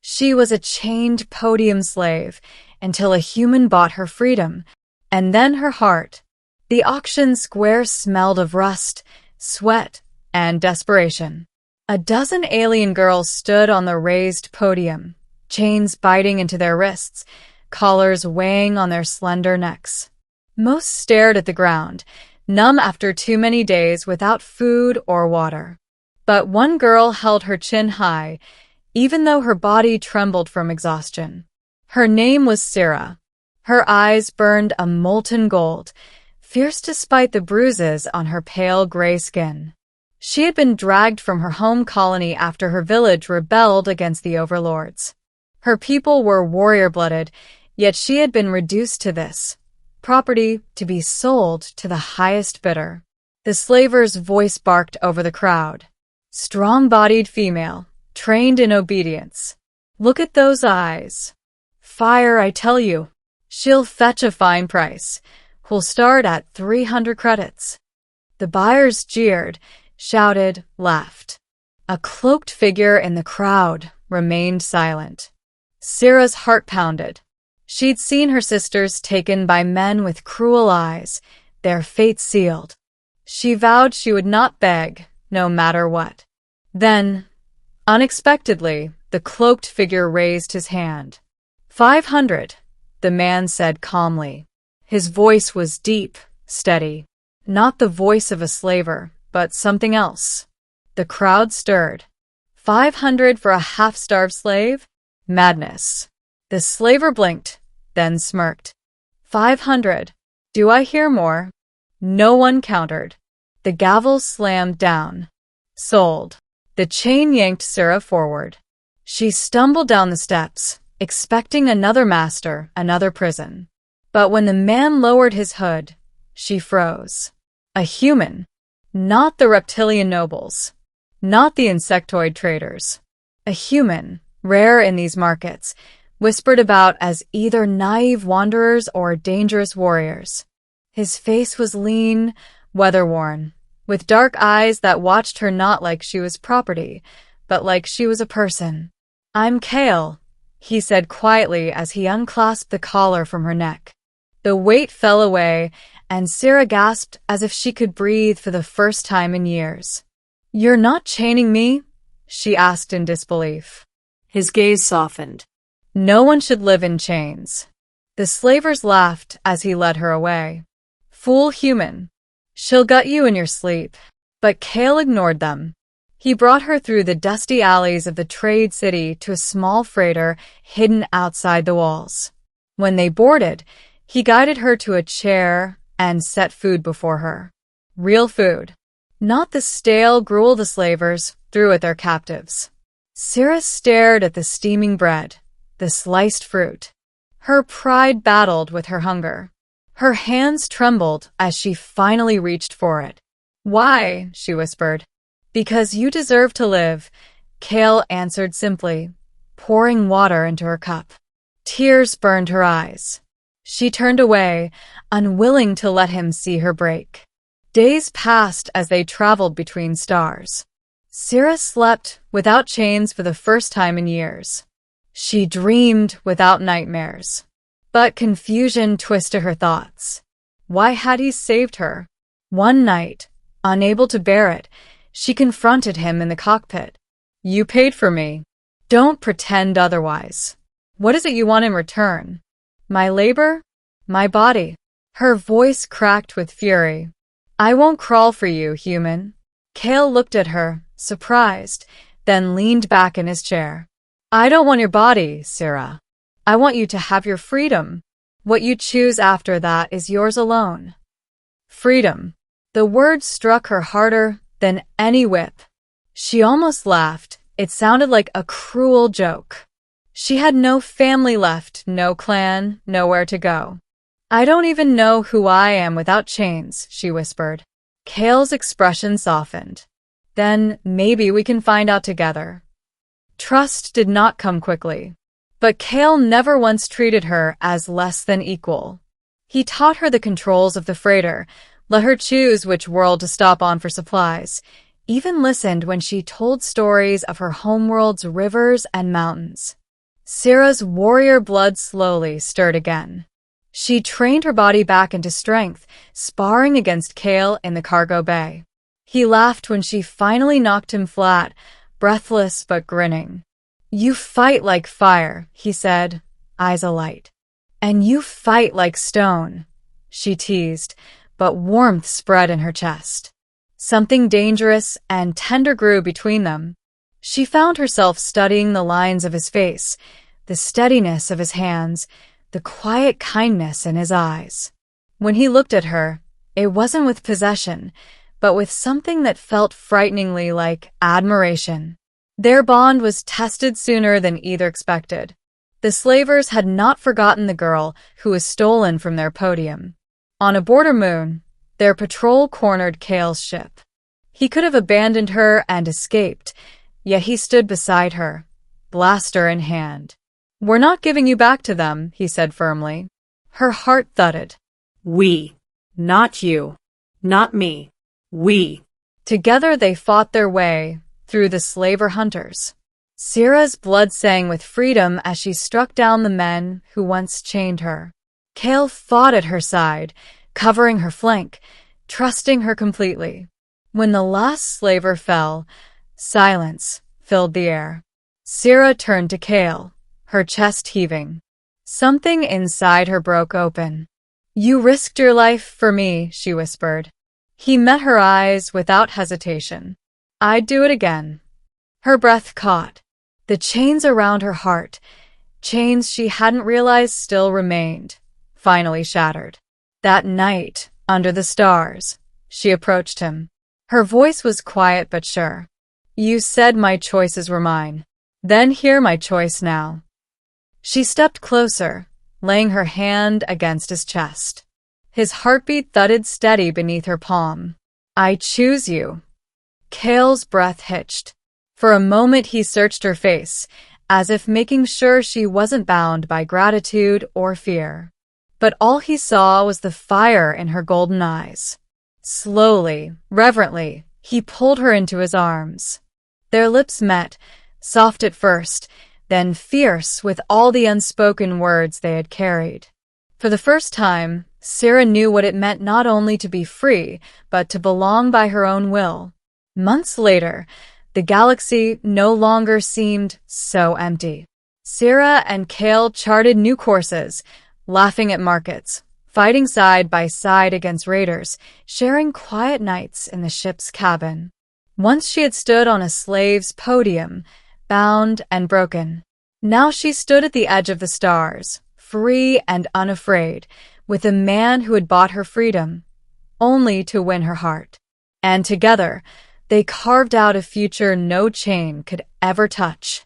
She was a chained Podium slave until a human bought her freedom, and then her heart. The auction square smelled of rust, sweat, and desperation. A dozen alien girls stood on the raised podium, chains biting into their wrists, collars weighing on their slender necks. Most stared at the ground, numb after too many days without food or water. But one girl held her chin high, even though her body trembled from exhaustion. Her name was Syrah. Her eyes burned a molten gold, fierce despite the bruises on her pale gray skin. She had been dragged from her home colony after her village rebelled against the overlords. Her people were warrior-blooded, yet she had been reduced to this, property to be sold to the highest bidder. The slaver's voice barked over the crowd. Strong-bodied female, trained in obedience. Look at those eyes. Fire, I tell you. She'll fetch a fine price. We'll start at 300 credits. The buyers jeered, shouted, laughed. A cloaked figure in the crowd remained silent. Syrah's heart pounded. She'd seen her sisters taken by men with cruel eyes, their fate sealed. She vowed she would not beg, no matter what. Then, unexpectedly, the cloaked figure raised his hand. 500, the man said calmly. His voice was deep, steady. Not the voice of a slaver, but something else. The crowd stirred. 500 for a half-starved slave? Madness. The slaver blinked, then smirked. 500. Do I hear more? No one countered. The gavel slammed down. Sold. The chain yanked Syrah forward. She stumbled down the steps, expecting another master, another prison. But when the man lowered his hood, she froze. A human. Not the reptilian nobles. Not the insectoid traders. A human, rare in these markets, whispered about as either naive wanderers or dangerous warriors. His face was lean, weather-worn, with dark eyes that watched her not like she was property, but like she was a person. I'm Kale, he said quietly as he unclasped the collar from her neck. The weight fell away, and Syrah gasped as if she could breathe for the first time in years. You're not chaining me? She asked in disbelief. His gaze softened. No one should live in chains. The slavers laughed as he led her away. Fool human. She'll gut you in your sleep. But Kale ignored them. He brought her through the dusty alleys of the trade city to a small freighter hidden outside the walls. When they boarded, he guided her to a chair and set food before her. Real food. Not the stale gruel the slavers threw at their captives. Syrah stared at the steaming bread, the sliced fruit. Her pride battled with her hunger. Her hands trembled as she finally reached for it. Why? She whispered. Because you deserve to live, Kale answered simply, pouring water into her cup. Tears burned her eyes. She turned away, unwilling to let him see her break. Days passed as they traveled between stars. Syrah slept without chains for the first time in years. She dreamed without nightmares. But confusion twisted her thoughts. Why had he saved her? One night, unable to bear it, she confronted him in the cockpit. You paid for me. Don't pretend otherwise. What is it you want in return? My labor? My body? Her voice cracked with fury. I won't crawl for you, human. Kale looked at her, surprised, then leaned back in his chair. I don't want your body, Syrah. I want you to have your freedom. What you choose after that is yours alone. Freedom. The word struck her harder than any whip. She almost laughed. It sounded like a cruel joke. She had no family left, no clan, nowhere to go. I don't even know who I am without chains, she whispered. Kale's expression softened. Then maybe we can find out together. Trust did not come quickly. But Kale never once treated her as less than equal. He taught her the controls of the freighter, let her choose which world to stop on for supplies, even listened when she told stories of her homeworld's rivers and mountains. Syrah's warrior blood slowly stirred again. She trained her body back into strength, sparring against Kale in the cargo bay. He laughed when she finally knocked him flat, breathless but grinning. "You fight like fire," he said, eyes alight. "And you fight like stone," she teased, but warmth spread in her chest. Something dangerous and tender grew between them. She found herself studying the lines of his face, the steadiness of his hands, the quiet kindness in his eyes. When he looked at her, it wasn't with possession, but with something that felt frighteningly like admiration. Their bond was tested sooner than either expected. The slavers had not forgotten the girl who was stolen from their Podium. On a border moon, their patrol cornered Kale's ship. He could have abandoned her and escaped, yet he stood beside her, blaster in hand. "We're not giving you back to them," he said firmly. Her heart thudded. "We. Not you. Not me. We." Together they fought their way through the slaver hunters. Syrah's blood sang with freedom as she struck down the men who once chained her. Kale fought at her side, covering her flank, trusting her completely. When the last slaver fell, silence filled the air. Syrah turned to Kale, her chest heaving. Something inside her broke open. "You risked your life for me," she whispered. He met her eyes without hesitation. "I'd do it again." Her breath caught. The chains around her heart, chains she hadn't realized still remained, finally shattered. That night, under the stars, she approached him. Her voice was quiet but sure. "You said my choices were mine. Then hear my choice now." She stepped closer, laying her hand against his chest. His heartbeat thudded steady beneath her palm. "I choose you." Kale's breath hitched. For a moment he searched her face, as if making sure she wasn't bound by gratitude or fear. But all he saw was the fire in her golden eyes. Slowly, reverently, he pulled her into his arms. Their lips met, soft at first, then fierce with all the unspoken words they had carried. For the first time, Syrah knew what it meant not only to be free, but to belong by her own will. Months later, the galaxy no longer seemed so empty. Syrah and Kale charted new courses, laughing at markets, fighting side by side against raiders, sharing quiet nights in the ship's cabin. Once she had stood on a slave's podium, bound and broken. Now she stood at the edge of the stars, free and unafraid, with a man who had bought her freedom, only to win her heart. And together, they carved out a future no chain could ever touch.